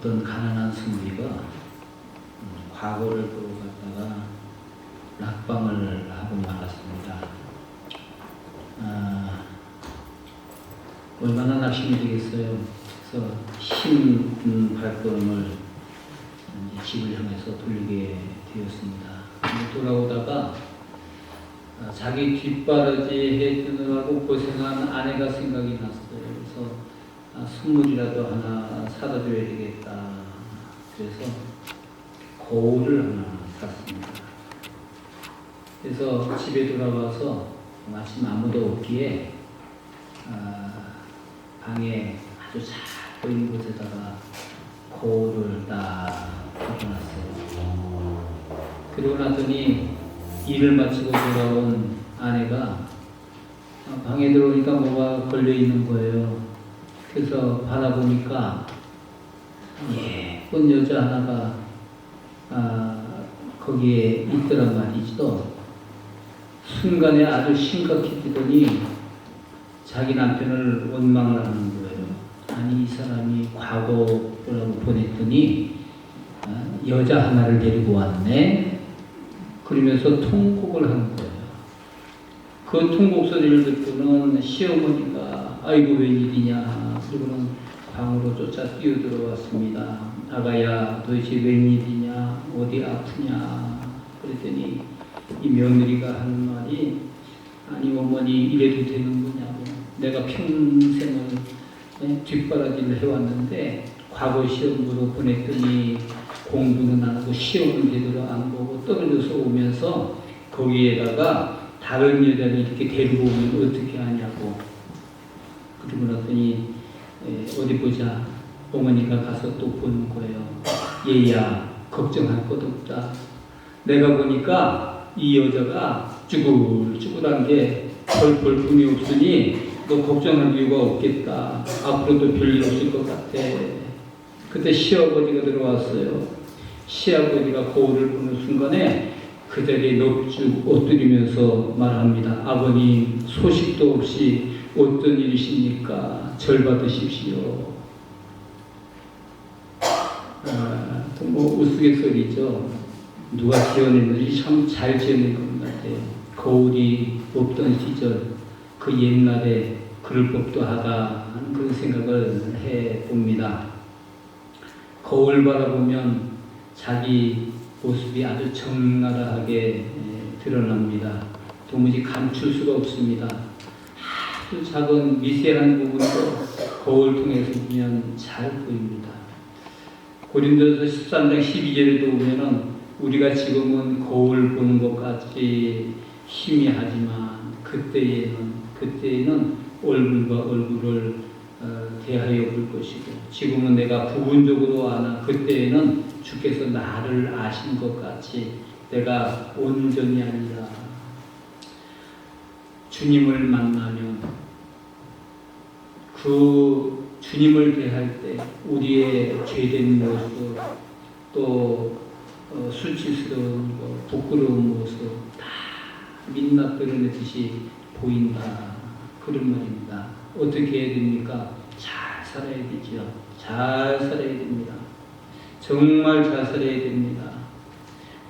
어떤 가난한 승비가 과거를 보러 갔다가 낙방을 하고 말았습니다. 얼마나 낙심이 되겠어요. 그래서 흰 발걸음을 집을 향해서 돌리게 되었습니다. 돌아오다가 자기 뒷바라지 해주느라고 고생한 아내가 생각이 났어요. 그래서 선물이라도 하나 사다 줘야 되겠다. 그래서 거울을 하나 샀습니다. 그래서 집에 돌아와서 마침 아무도 없기에 방에 아주 작고 있는 곳에다가 거울을 딱 꽂아놨어요. 그러고 나더니 일을 마치고 돌아온 아내가 방에 들어오니까 뭐가 걸려있는 거예요. 그래서 바라보니까 예쁜 여자 하나가 거기에 있더란 말이죠. 순간에 아주 심각해지더니 자기 남편을 원망을 하는 거예요. 아니 이 사람이 과거라고 보냈더니 여자 하나를 데리고 왔네. 그러면서 통곡을 하는 거예요. 그 통곡 소리를 듣고는 시어머니가 아이고 웬일이냐. 그리고는 방으로 쫓아 뛰어들어왔습니다. 아가야 도대체 웬일이냐. 어디 아프냐. 그랬더니 이 며느리가 하는 말이 아니 어머니 이래도 되는 거냐고. 내가 평생을 뒷바라지를 해왔는데 과거 시험으로 보냈더니 공부는 안 하고 시험은 제대로 안 보고 떨어져서 오면서 거기에다가 다른 여자를 이렇게 데리고 오면 어떻게 하냐고. 그러고 나더니 어디 보자. 어머니가 가서 또 보는 거예요. 얘야 걱정할 것 없다. 내가 보니까 이 여자가 쭈글쭈글한 게 별 볼품이 없으니 너 걱정할 이유가 없겠다. 앞으로도 별일 없을 것 같아. 그때 시아버지가 들어왔어요. 시아버지가 거울을 보는 순간에 그 자리에 넙죽 엎드리면서 말합니다. 아버님 소식도 없이 어떤 일이십니까? 절 받으십시오. 뭐 우스갯소리죠. 누가 지어냈는지 참 잘 지어낸 것 같아요. 거울이 없던 시절 그 옛날에 그럴 법도 하다 하는 그런 생각을 해봅니다. 거울 바라보면 자기 모습이 아주 적나라하게 드러납니다. 도무지 감출 수가 없습니다. 아주 작은 미세한 부분도 거울 통해서 보면 잘 보입니다. 고린도서 13장 12절에도 보면은 우리가 지금은 거울 보는 것까지 희미하지만 그때에는 얼굴과 얼굴을 대하여 볼 것이고 지금은 내가 부분적으로 아나 그때에는 주께서 나를 아신 것 같이 내가 온전히 아니라 주님을 만나면 그 주님을 대할 때 우리의 죄된 모습 또 수치스러운 것, 부끄러운 모습 다 민낯 드러내듯이 보인다. 그런 말입니다. 어떻게 해야 됩니까? 잘 살아야 되죠. 잘 살아야 됩니다. 정말 잘 살아야 됩니다.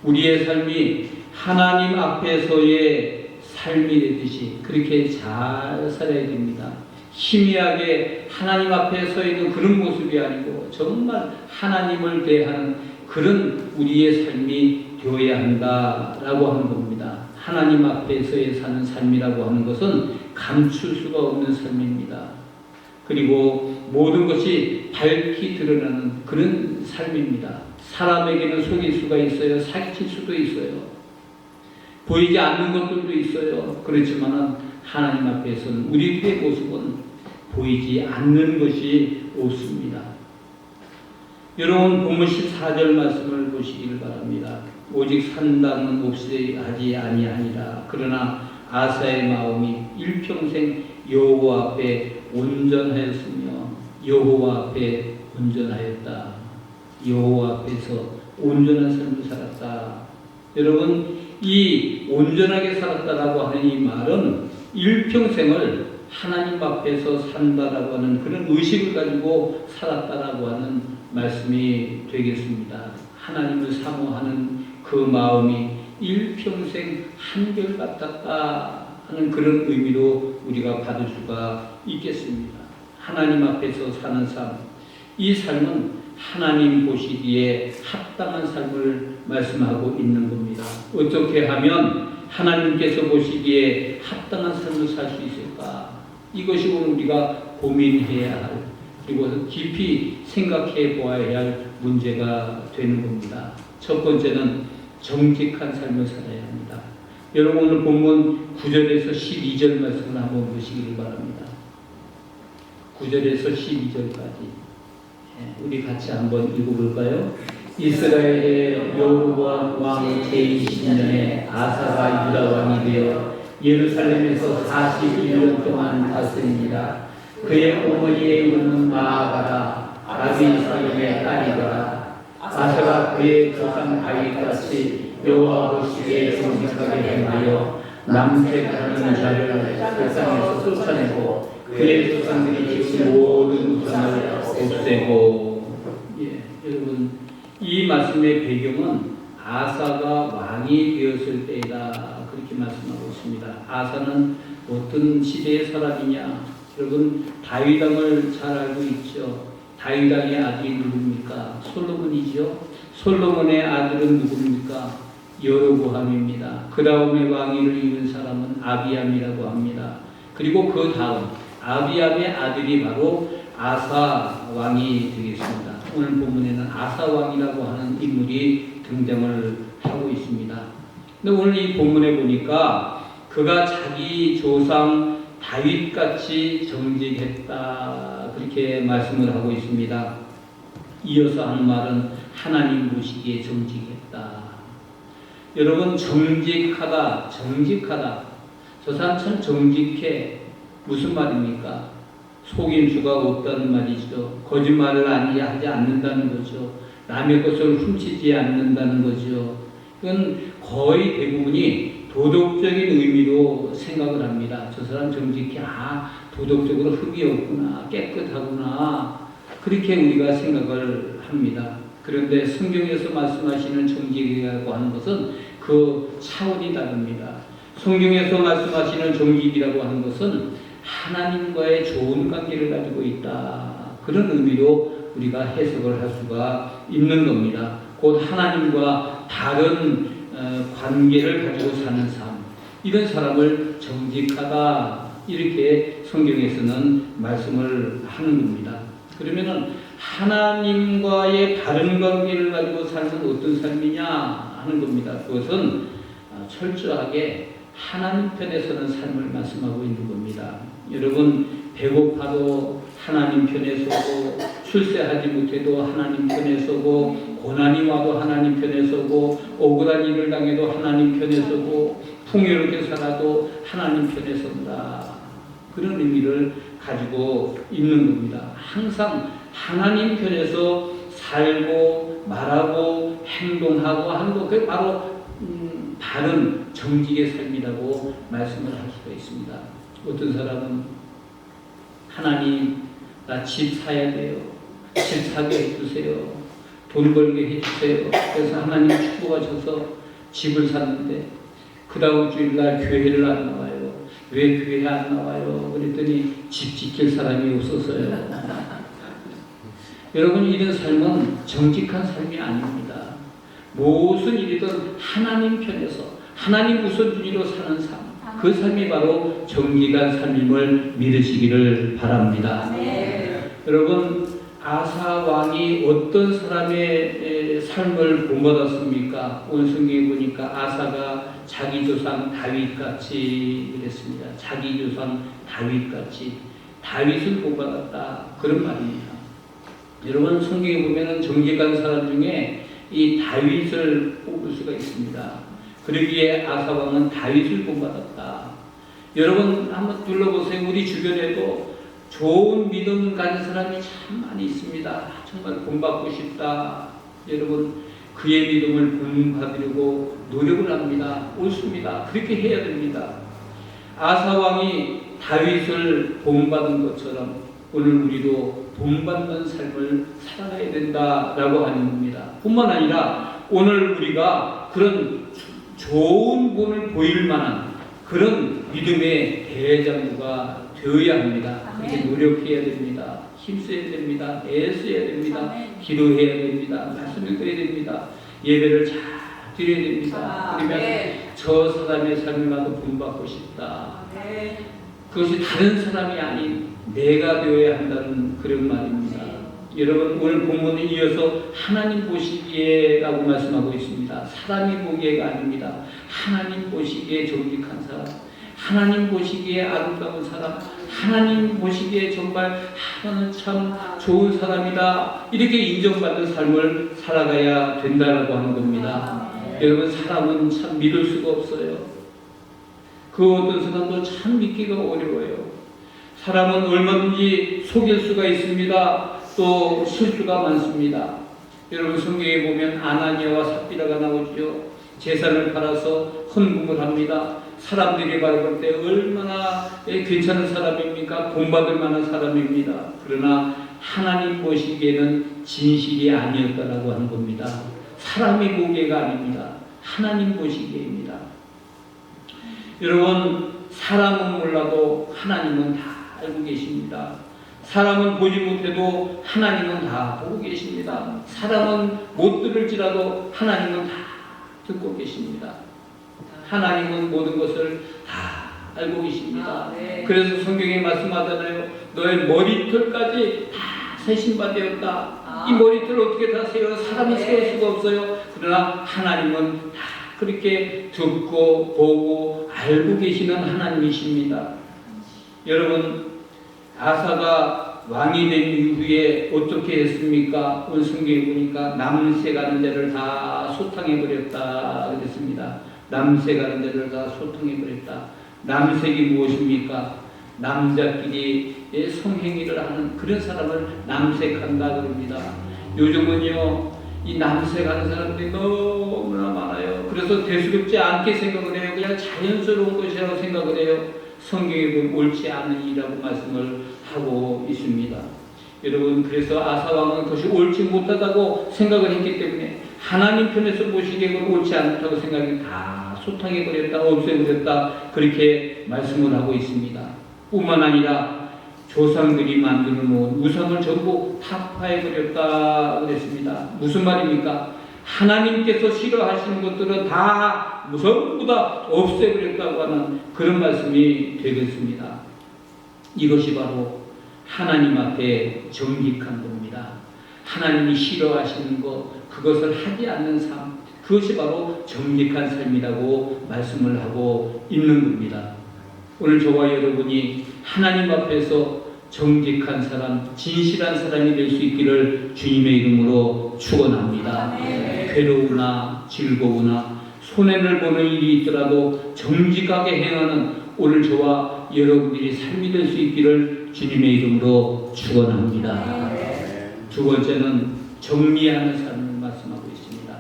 우리의 삶이 하나님 앞에서의 삶이 되듯이 그렇게 잘 살아야 됩니다. 희미하게 하나님 앞에 서 있는 그런 모습이 아니고 정말 하나님을 대하는 그런 우리의 삶이 되어야 한다라고 하는 겁니다. 하나님 앞에서의 사는 삶이라고 하는 것은 감출 수가 없는 삶입니다. 그리고 모든 것이 밝히 드러나는 그런 삶입니다. 사람에게는 속일 수가 있어요. 사기칠 수도 있어요. 보이지 않는 것들도 있어요. 그렇지만 하나님 앞에서는 우리들의 모습은 보이지 않는 것이 없습니다. 여러분 본문 14절 말씀을 보시기를 바랍니다. 오직 산당은 몹시 하지 아니하니라. 그러나 아사의 마음이 일평생 여호와 앞에 온전하였으며 여호와 앞에 온전하였다. 여호와 앞에서 온전한 삶을 살았다. 여러분 이 온전하게 살았다라고 하는 이 말은 일평생을 하나님 앞에서 산다라고 하는 그런 의식을 가지고 살았다라고 하는 말씀이 되겠습니다. 하나님을 사모하는 그 마음이 일평생 한결같았다 하는 그런 의미로 우리가 받을 수가 있겠습니다. 하나님 앞에서 사는 삶, 이 삶은 하나님 보시기에 합당한 삶을 말씀하고 있는 겁니다. 어떻게 하면 하나님께서 보시기에 합당한 삶을 살 수 있을까? 이것이 오늘 우리가 고민해야 할, 그리고 깊이 생각해 보아야 할 문제가 되는 겁니다. 첫 번째는 정직한 삶을 살아야 합니다. 여러분 오늘 본문 9절에서 12절 말씀을 한번 보시길 바랍니다. 9절에서 12절까지 우리 같이 한번 읽어볼까요? 이스라엘의 여로보암 왕 제20년에 아사가 유다 왕이 되어 예루살렘에서 41년 동안 다스립니다. 그의 어머니의 이름은 마아가라 아비살롬의 딸이더라. 아사가 그의 조상 다윗같이 여호와 보시기에 정직하게 행하여 남색하는 자를 세상에서 쫓아내고 그의 조상들이 지은 모든 우상을 없애고. 여러분 이 말씀의 배경은 아사가 왕이 되었을 때이다 그렇게 말씀하고 있습니다. 아사는 어떤 시대의 사람이냐? 여러분 다윗 왕을 잘 알고 있죠. 다윗 왕의 아들이 누굽니까? 솔로몬이죠. 솔로몬의 아들은 누굽니까? 여로보암입니다. 그 다음에 왕위를 이룬 사람은 아비암이라고 합니다. 그리고 그 다음 아비암의 아들이 바로 아사 왕이 되겠습니다. 오늘 본문에는 아사 왕이라고 하는 인물이 등장을 하고 있습니다. 근데 오늘 이 본문에 보니까 그가 자기 조상 다윗같이 정직했다 그렇게 말씀을 하고 있습니다. 이어서 하는 말은 하나님 보시기에 정직했다. 여러분 정직하다. 저 사람 참 정직해. 무슨 말입니까? 속임수가 없다는 말이죠. 거짓말을 하지 않는다는 거죠. 남의 것을 훔치지 않는다는 거죠. 이건 거의 대부분이 도덕적인 의미로 생각을 합니다. 저 사람 정직해. 도덕적으로 흠이 없구나. 깨끗하구나. 그렇게 우리가 생각을 합니다. 그런데 성경에서 말씀하시는 정직이라고 하는 것은 그 차원이 다릅니다. 성경에서 말씀하시는 정직이라고 하는 것은 하나님과의 좋은 관계를 가지고 있다. 그런 의미로 우리가 해석을 할 수가 있는 겁니다. 곧 하나님과 다른 관계를 가지고 사는 삶. 이런 사람을 정직하다. 이렇게 성경에서는 말씀을 하는 겁니다. 그러면은 하나님과의 다른 관계를 가지고 사는 어떤 삶이냐 하는 겁니다. 그것은 철저하게 하나님 편에 서는 삶을 말씀하고 있는 겁니다. 여러분 배고파도 하나님 편에 서고 출세하지 못해도 하나님 편에 서고 고난이 와도 하나님 편에 서고 억울한 일을 당해도 하나님 편에 서고 풍요롭게 살아도 하나님 편에 선다. 그런 의미를 가지고 있는 겁니다. 항상 하나님 편에서 살고 말하고 행동하고 하는 것, 그게 바로 바른 정직의 삶이라고 말씀을 할 수가 있습니다. 어떤 사람은 하나님 나 집 사야 돼요. 집 사게 해주세요. 돈 벌게 해주세요. 그래서 하나님 축복하셔서 집을 샀는데 그 다음 주일날 교회를 안 나와요. 왜 교회 안 나와요? 그랬더니 집 지킬 사람이 없어서요. 여러분 이런 삶은 정직한 삶이 아닙니다. 무슨 일이든 하나님 편에서 하나님 우선순위로 사는 삶, 그 삶이 바로 정직한 삶임을 믿으시기를 바랍니다. 여러분 아사 왕이 어떤 사람의 삶을 본받았습니까? 오늘 성경에 보니까 아사가 자기 조상 다윗같이 그랬습니다. 자기 조상 다윗같이 다윗을 본받았다 그런 말입니다. 여러분 성경에 보면은 정직한 사람 중에 이 다윗을 뽑을 수가 있습니다. 그러기에 아사 왕은 다윗을 본받았다. 여러분 한번 둘러보세요. 우리 주변에도 좋은 믿음 가진 사람이 참 많이 있습니다. 정말 본받고 싶다. 여러분 그의 믿음을 본받으려고 노력을 합니다. 옳습니다. 그렇게 해야 됩니다. 아사 왕이 다윗을 본받은 것처럼 오늘 우리도 본받는 삶을 살아가야 된다라고 하는 겁니다. 뿐만 아니라 오늘 우리가 그런 좋은 본을 보일 만한 그런 믿음의 대장부가 되어야 합니다. 그렇게 노력해야 됩니다. 힘써야 됩니다. 애써야 됩니다. 기도해야 됩니다. 말씀 읽어야 됩니다. 예배를 잘 드려야 됩니다. 그러면 저 사람의 삶을 나도 본받고 싶다. 그것이 다른 사람이 아닌 내가 되어야 한다는 그런 말입니다. 여러분 오늘 본문에 이어서 하나님 보시기에라고 말씀하고 있습니다. 사람이 보기에가 아닙니다. 하나님 보시기에 정직한 사람, 하나님 보시기에 아름다운 사람, 하나님 보시기에 정말 나는 참 좋은 사람이다 이렇게 인정받는 삶을 살아가야 된다고 하는 겁니다. 여러분 사람은 참 믿을 수가 없어요. 그 어떤 사람도 참 믿기가 어려워요. 사람은 얼마든지 속일 수가 있습니다. 또 실수가 많습니다. 여러분 성경에 보면 아나니아와 삽비라가 나오죠. 재산을 팔아서 헌금을 합니다. 사람들이 바라볼 때 얼마나 괜찮은 사람입니까? 본받을 만한 사람입니다. 그러나 하나님 보시기에는 진실이 아니었다라고 하는 겁니다. 사람이 보기에가 아닙니다. 하나님 보시기에입니다. 여러분 사람은 몰라도 하나님은 다 알고 계십니다. 사람은 보지 못해도 하나님은 다 보고 계십니다. 사람은 못 들을지라도 하나님은 다 듣고 계십니다. 하나님은 모든 것을 다 알고 계십니다. 그래서 성경에 말씀하잖아요. 너의 머리털까지 다 세신 바 되었다. 이 머리털을 어떻게 다 세워? 사람은 세울 수가 없어요. 그러나 하나님은 다 그렇게 듣고 보고 알고 계시는 하나님이십니다. 여러분 아사가 왕이 된 이후에 어떻게 했습니까? 오늘 성경에 보니까 남새 가는 데를 다 소탕해 버렸다 그랬습니다. 남새 가는 데를 다 소탕해 버렸다. 남색이 무엇입니까? 남자끼리 성행위를 하는 그런 사람을 남색한다 그럽니다. 요즘은요 이 남색하는 사람들이 너무나 많아요. 그래서 대수롭지 않게 생각을 해요. 그냥 자연스러운 것이라고 생각을 해요. 성경에 보면 옳지 않은 일이라고 말씀을 하고 있습니다. 여러분 그래서 아사왕은 그것이 옳지 못하다고 생각을 했기 때문에 하나님 편에서 보시기에 그건 옳지 않다고 생각이 다 소탕해버렸다 없애버렸다 그렇게 말씀을 하고 있습니다. 뿐만 아니라 조상들이 만들어 놓은 우상을 전부 타파해버렸다 그랬습니다. 무슨 말입니까? 하나님께서 싫어하시는 것들은 다 전부 다 없애버렸다고 하는 그런 말씀이 되겠습니다. 이것이 바로 하나님 앞에 정직한 겁니다. 하나님이 싫어하시는 것, 그것을 하지 않는 삶, 그것이 바로 정직한 삶이라고 말씀을 하고 있는 겁니다. 오늘 저와 여러분이 하나님 앞에서 정직한 사람, 진실한 사람이 될 수 있기를 주님의 이름으로 축원합니다. 괴로우나 즐거우나 손해를 보는 일이 있더라도 정직하게 행하는 오늘 저와 여러분들이 삶이 될 수 있기를 주님의 이름으로 축원합니다. 두 번째는 정리하는 삶을 말씀하고 있습니다.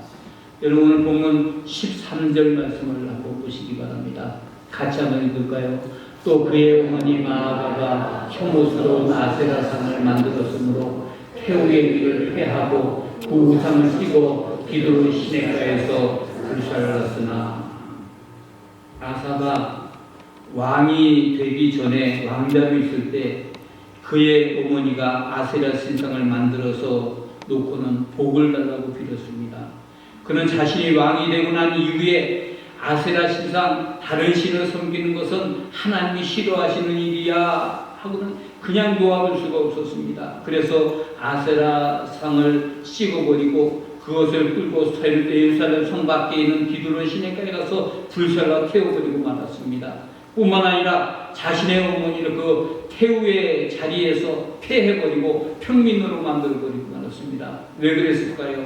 여러분 오늘 본문 13절 말씀을 한번 보시기 바랍니다. 같이 한번 읽을까요? 또 그의 어머니 마아가가 혐오스러운 아세라상을 만들었으므로 태우의 위를 폐하고 그 우상을 끼고 기드론 시내가에서 불살랐으나 아사가 왕이 되기 전에 왕자로 있을 때 그의 어머니가 아세라 신상을 만들어서 놓고는 복을 달라고 빌었습니다. 그는 자신이 왕이 되고 난 이후에 아세라 신상 다른 신을 섬기는 것은 하나님이 싫어하시는 일이야 하고는 그냥 놓아볼 수가 없었습니다. 그래서 아세라 상을 씹어버리고 그것을 끌고 예루살렘 성 밖에 있는 기드론 시내가에 가서 불살라 태워버리고 말았습니다. 뿐만 아니라 자신의 어머니를 그 태우의 자리에서 폐해버리고 평민으로 만들어버리고 말았습니다. 왜 그랬을까요?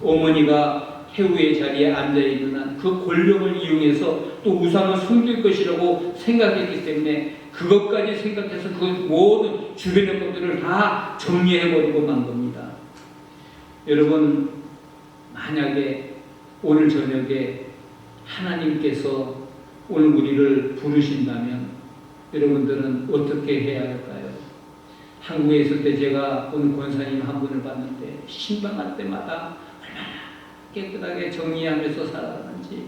어머니가 태우의 자리에 앉아있는 한 그 권력을 이용해서 또 우상을 섬길 것이라고 생각했기 때문에 그것까지 생각해서 그 모든 주변의 것들을 다 정리해버리고 만 겁니다. 여러분 만약에 오늘 저녁에 하나님께서 오늘 우리를 부르신다면 여러분들은 어떻게 해야 할까요? 한국에 있을 때 제가 오늘 권사님 한 분을 봤는데 신방할 때마다 얼마나 깨끗하게 정리하면서 살아가는지,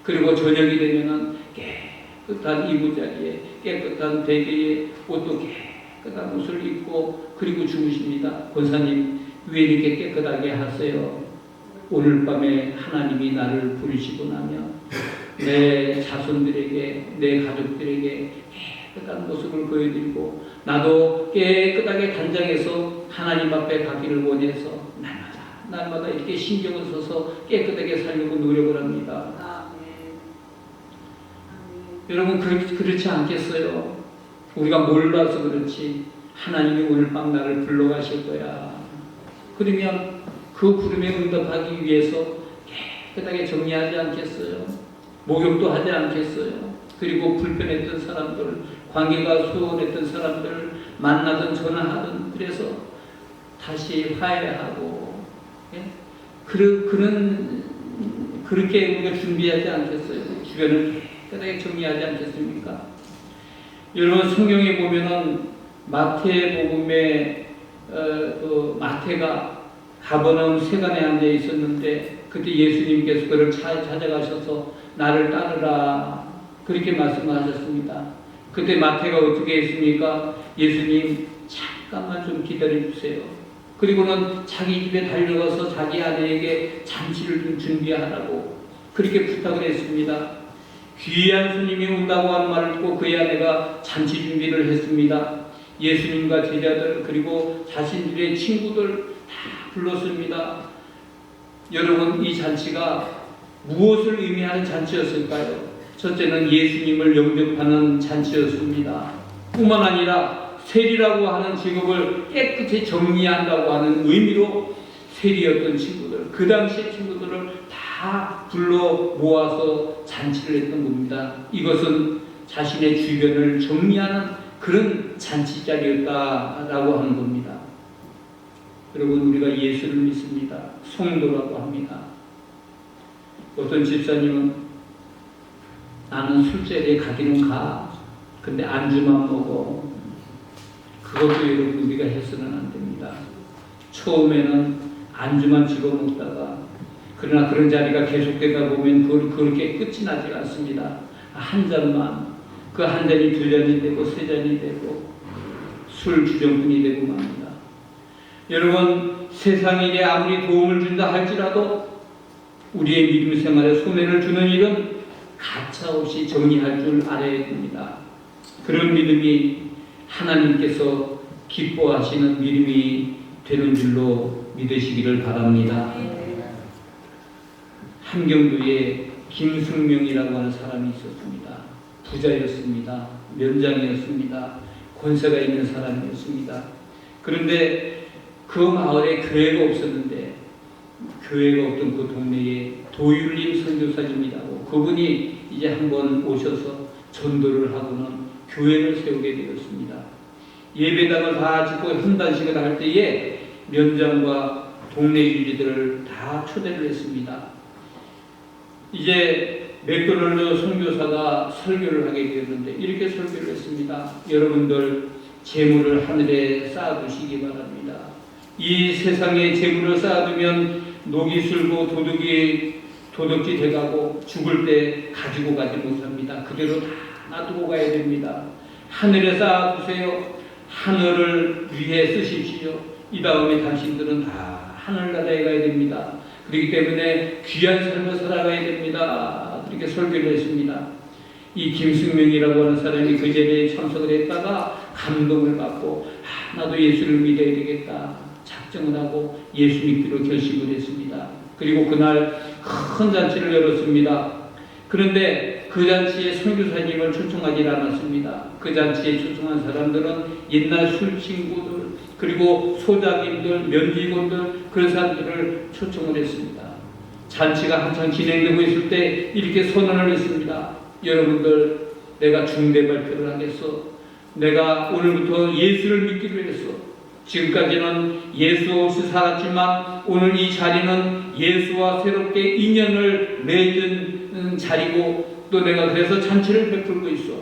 그리고 저녁이 되면은 깨끗한 이부자리에 깨끗한 베개에 옷도 깨끗한 옷을 입고 그리고 주무십니다. 권사님 왜 이렇게 깨끗하게 하세요? 오늘 밤에 하나님이 나를 부르시고 나면 내 자손들에게, 내 가족들에게 깨끗한 모습을 보여드리고 나도 깨끗하게 단장해서 하나님 앞에 가기를 원해서 날마다 이렇게 신경을 써서 깨끗하게 살려고 노력을 합니다. 여러분 그렇지 않겠어요? 우리가 몰라서 그렇지 하나님이 오늘 밤 나를 불러가실 거야. 그러면 그 부름에 응답하기 위해서 깨끗하게 정리하지 않겠어요? 목욕도 하지 않겠어요? 그리고 불편했던 사람들, 관계가 소원했던 사람들 만나든 전화하든 그래서 다시 화해하고, 예? 그렇게 우리가 준비하지 않겠어요? 주변을 깨끗하게 정리하지 않겠습니까? 여러분 성경에 보면은 마태복음에 마태가 가버나움 세관에 앉아 있었는데 그때 예수님께서 그를 찾아가셔서 나를 따르라 그렇게 말씀하셨습니다. 그때 마태가 어떻게 했습니까? 예수님 잠깐만 좀 기다려주세요. 그리고는 자기 집에 달려가서 자기 아내에게 잔치를 좀 준비하라고 그렇게 부탁을 했습니다. 귀한 손님이 온다고 하는 말을 듣고 그의 아내가 잔치 준비를 했습니다. 예수님과 제자들 그리고 자신들의 친구들 다 불렀습니다. 여러분 이 잔치가 무엇을 의미하는 잔치였을까요? 첫째는 예수님을 영접하는 잔치였습니다. 뿐만 아니라 세리라고 하는 직업을 깨끗이 정리한다고 하는 의미로 세리였던 친구들, 그 당시의 친구들을 다 불러 모아서 잔치를 했던 겁니다. 이것은 자신의 주변을 정리하는 그런 잔치 자리였다라고 하는 겁니다. 여러분 우리가 예수를 믿습니다. 성도라고 합니다. 어떤 집사님은 나는 술자리에 가기는 가. 근데 안주만 먹어. 그것도 여러분 우리가 해서는 안 됩니다. 처음에는 안주만 집어먹다가 그러나 그런 자리가 계속되다 보면 그렇게 끝이 나지 않습니다. 한 잔만, 그 한 잔이 두 잔이 되고 세 잔이 되고 술 주정꾼이 되고 맙니다. 여러분 세상에게 아무리 도움을 준다 할지라도 우리의 믿음 생활에 손해를 주는 일은 가차없이 정리할 줄 알아야 됩니다. 그런 믿음이 하나님께서 기뻐하시는 믿음이 되는 줄로 믿으시기를 바랍니다. 함경도에 김승명이라고 하는 사람이 있었습니다. 부자였습니다. 면장이었습니다. 권세가 있는 사람이었습니다. 그런데 그 마을에 교회가 없었는데 교회가 없던 그 동네에 도율림 선교사님이라고 그분이 이제 한번 오셔서 전도를 하고는 교회를 세우게 되었습니다. 예배당을 다 짓고 헌단식을 할 때에 면장과 동네 유지들을 다 초대를 했습니다. 이제 맥도날드 선교사가 설교를 하게 되었는데 이렇게 설교를 했습니다. 여러분들 재물을 하늘에 쌓아두시기 바랍니다. 이 세상에 재물을 쌓아두면 녹이 슬고 도둑지 돼가고 죽을 때 가지고 가지 못합니다. 그대로 다 놔두고 가야 됩니다. 하늘에 쌓아두세요. 하늘을 위해 쓰십시오. 이 다음에 당신들은 다 하늘나라에 가야 됩니다. 그렇기 때문에 귀한 삶을 살아가야 됩니다. 이렇게 설교를 했습니다. 이 김승명이라고 하는 사람이 그 자리에 참석을 했다가 감동을 받고 나도 예수를 믿어야 되겠다 작정을 하고 예수 믿기로 결심을 했습니다. 그리고 그날 큰 잔치를 열었습니다. 그런데 그 잔치에 선교사님을 초청하지 않았습니다. 그 잔치에 초청한 사람들은 옛날 술친구들 그리고 소장님들, 면직원들 그런 사람들을 초청을 했습니다. 잔치가 한창 진행되고 있을 때 이렇게 선언을 했습니다. 여러분들 내가 중대 발표를 하겠어. 내가 오늘부터 예수를 믿기로 했어. 지금까지는 예수 없이 살았지만 오늘 이 자리는 예수와 새롭게 인연을 맺은 자리고 또 내가 그래서 잔치를 베풀고 있어.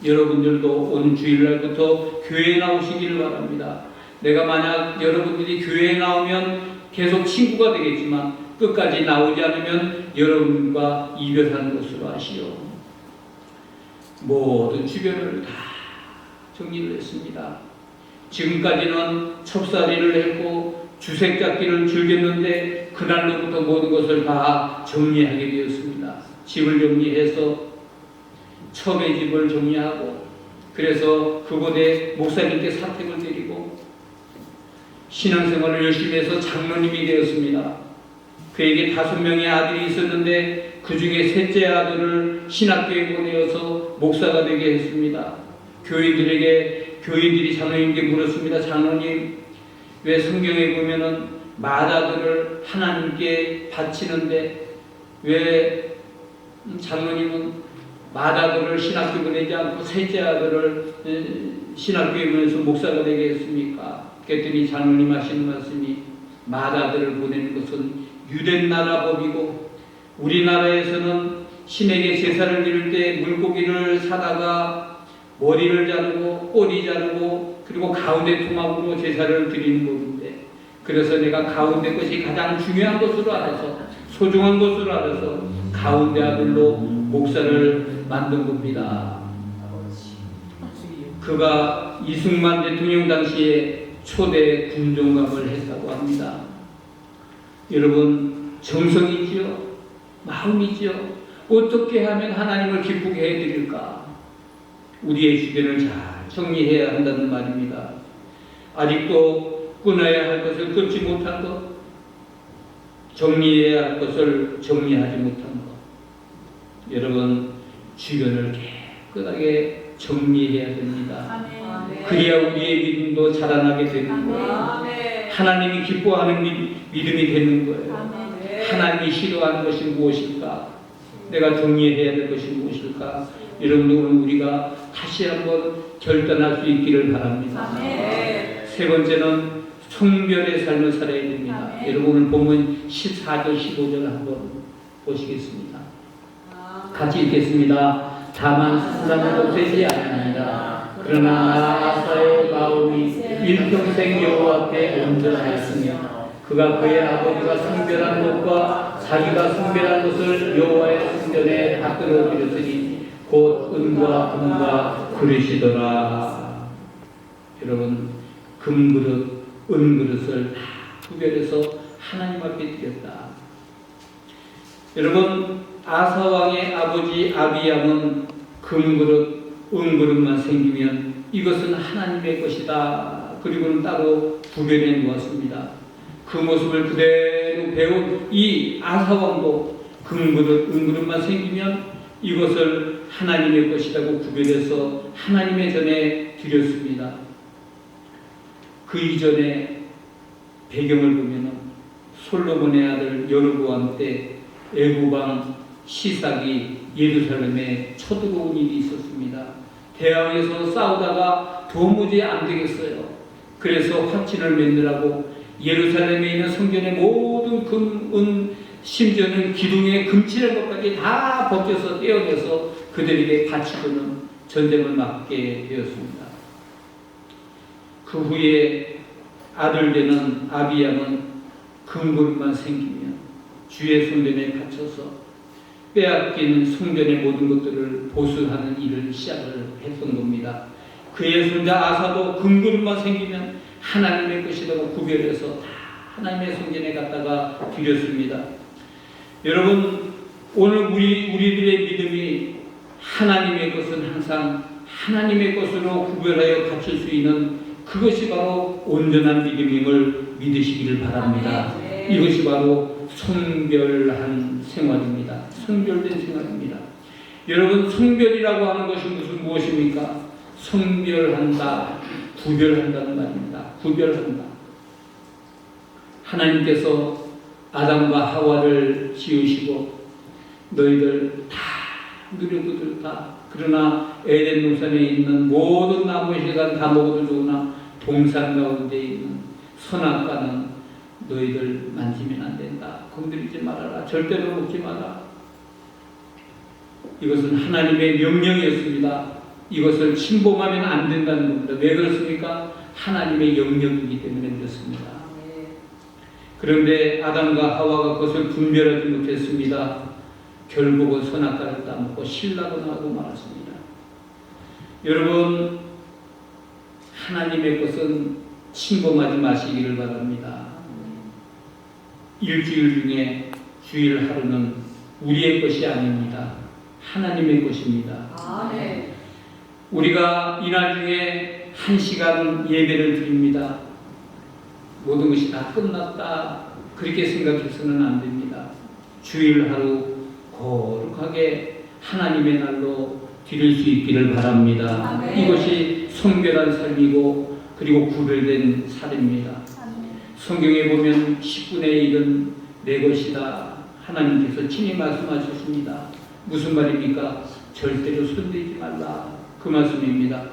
여러분들도 오는 주일날부터 교회에 나오시기를 바랍니다. 내가 만약 여러분들이 교회에 나오면 계속 친구가 되겠지만 끝까지 나오지 않으면 여러분과 이별하는 것으로 아시오. 모든 주변을 다 정리를 했습니다. 지금까지는 첩살이를 했고 주색잡기를 즐겼는데 그날로부터 모든 것을 다 정리하게 되었습니다. 집을 정리해서 첩의 집을 정리하고, 그래서 그곳에 목사님께 사택을 드리고 신앙생활을 열심히 해서 장로님이 되었습니다. 그에게 5명의 아들이 있었는데 그 중에 셋째 아들을 신학교에 보내어서 목사가 되게 했습니다. 교인들이 장로님께 물었습니다. 장로님, 왜 성경에 보면은 맏아들을 하나님께 바치는데 왜 장로님은 맏아들을 신학교 보내지 않고 셋째 아들을 신학교에 보내서 목사가 되게 했습니까? 그랬더니 장로님 하시는 말씀이, 맏아들을 보내는 것은 유대 나라 법이고 우리나라에서는 신에게 제사를 드릴 때 물고기를 사다가 머리를 자르고 꼬리 자르고 그리고 가운데 토막으로 제사를 드리는 법인데, 그래서 내가 가운데 것이 가장 중요한 것으로 알아서, 소중한 것으로 알아서 가운데 아들로 목사를 만든 겁니다. 그가 이승만 대통령 당시에 초대 군종감을 했다고 합니다. 여러분, 정성이지요, 마음이지요. 어떻게 하면 하나님을 기쁘게 해드릴까? 우리의 주변을 잘 정리해야 한다는 말입니다. 아직도 끊어야 할 것을 끊지 못한 것, 정리해야 할 것을 정리하지 못한 것, 여러분 주변을 깨끗하게 정리해야 됩니다. 그래야 우리의 믿음도 자라나게 되는 거예요. 하나님이 기뻐하는 믿음이 되는 거예요. 하나님이 싫어하는 것이 무엇일까? 내가 정리해야 될 것이 무엇일까? 여러분, 오늘 우리가 다시 한번 결단할 수 있기를 바랍니다. 세 번째는 성별의 삶을 살아야 됩니다. 여러분, 오늘 본문 14절 15절 한번 보시겠습니다. 같이 읽겠습니다. 다만 사람은 없애지 아니하니라. 그러나 아사의 마음이 일평생 여호와 앞에 온전하였으며 그가 그의 아버지가 성별한 것과 자기가 성별한 것을 여호와의 성전에 다 끌어들였으니 곧 은과 금과 그릇이더라. 여러분, 금그릇, 은그릇을 다 구별해서 하나님 앞에 드렸다. 여러분, 아사왕의 아버지 아비암은 금그릇, 은그릇만 생기면 이것은 하나님의 것이다. 그리고는 따로 구별해 놓았습니다. 그 모습을 그대로 배운 이 아사왕도 금그릇, 은그릇만 생기면 이것을 하나님의 것이라고 구별해서 하나님의 전에 드렸습니다. 그 이전에 배경을 보면 솔로몬의 아들 여로보암 때 애굽왕 시삭이 예루살렘에 쳐들어온 일이 있었습니다. 대왕에서 싸우다가 도무지 안 되겠어요. 그래서 화친을 맺느라고 예루살렘에 있는 성전의 모든 금, 은, 심지어는 기둥에 금칠한 것까지 다 벗겨서 떼어내서 그들에게 바치고는 전쟁을 맡게 되었습니다. 그 후에 아들 되는 아비야는 금그릇만 생기면 주의 성전에 갇혀서 빼앗긴 성전의 모든 것들을 보수하는 일을 시작을 했던 겁니다. 그의 손자 아사도 금그릇만 생기면 하나님의 것이라고 구별해서 다 하나님의 성전에 갖다가 드렸습니다. 여러분, 오늘 우리들의 믿음이 하나님의 것은 항상 하나님의 것으로 구별하여 갖출 수 있는 그것이 바로 온전한 믿음임을 믿으시기를 바랍니다. 이것이 바로 성별한 생활입니다. 성별된 생활입니다. 여러분, 성별이라고 하는 것이 무엇입니까? 성별한다, 구별한다는 말입니다. 구별한다. 하나님께서 아담과 하와를 지으시고 너희들 다 누려보들 다, 그러나 에덴 동산에 있는 모든 나무의 실과는 다 먹어도 좋으나 동산 가운데 있는 선악과는 너희들 만지면 안 된다. 건드리지 말아라. 절대로 먹지 마라. 이것은 하나님의 명령이었습니다. 이것을 침범하면 안 된다는 겁니다. 왜 그렇습니까? 하나님의 영역이기 때문에 그렇습니다. 그런데 아담과 하와가 그것을 분별하지 못했습니다. 결국은 선악과를 따먹고 신라고 나고 말았습니다. 여러분, 하나님의 것은 침범하지 마시기를 바랍니다. 일주일 중에 주일 하루는 우리의 것이 아닙니다. 하나님의 것입니다. 우리가 이날 중에 1시간 예배를 드립니다. 모든 것이 다 끝났다 그렇게 생각해서는 안 됩니다. 주일 하루 거룩하게 하나님의 날로 드릴 수 있기를 바랍니다. 이것이 성별한 삶이고 그리고 구별된 삶입니다. 성경에 보면 10분의 1은 내 것이다. 하나님께서 친히 말씀하셨습니다. 무슨 말입니까? 절대로 손대지 말라. 그 말씀입니다.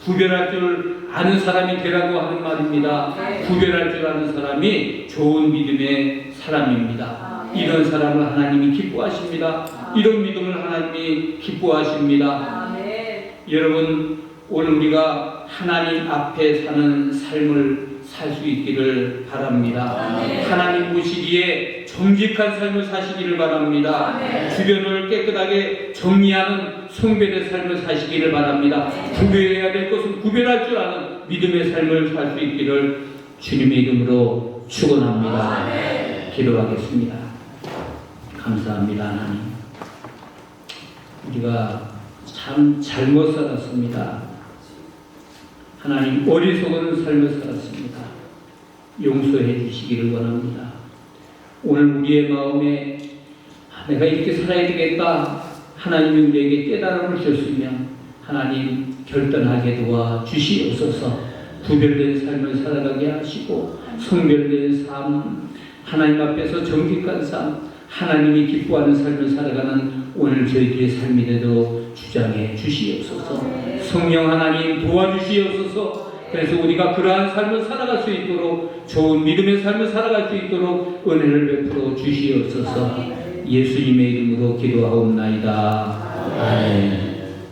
구별할 줄 아는 사람이 되라고 하는 말입니다. 구별할 줄 아는 사람이 좋은 믿음의 사람입니다. 이런 사람을 하나님이 기뻐하십니다. 이런 믿음을 하나님이 기뻐하십니다. 여러분, 오늘 우리가 하나님 앞에 사는 삶을 살 수 있기를 바랍니다. 하나님 보시기에 정직한 삶을 사시기를 바랍니다. 주변을 깨끗하게 정리하는 성별의 삶을 사시기를 바랍니다. 구별해야 될 것은 구별할 줄 아는 믿음의 삶을 살 수 있기를 주님의 이름으로 축원합니다. 기도하겠습니다. 감사합니다. 하나님, 우리가 참 잘못 살았습니다. 하나님, 어리석은 삶을 살았습니다. 용서해 주시기를 원합니다. 오늘 우리의 마음에 내가 이렇게 살아야 되겠다, 하나님이 우리에게 깨달음을 주셨으면 하나님 결단하게 도와 주시옵소서. 구별된 삶을 살아가게 하시고 성별된 삶, 하나님 앞에서 정직한 삶, 하나님이 기뻐하는 삶을 살아가는 오늘 저희들의 삶이 되도록 주장해 주시옵소서. 성령 하나님 도와주시옵소서. 그래서 우리가 그러한 삶을 살아갈 수 있도록, 좋은 믿음의 삶을 살아갈 수 있도록 은혜를 베풀어 주시옵소서. 예수님의 이름으로 기도하옵나이다. 아멘.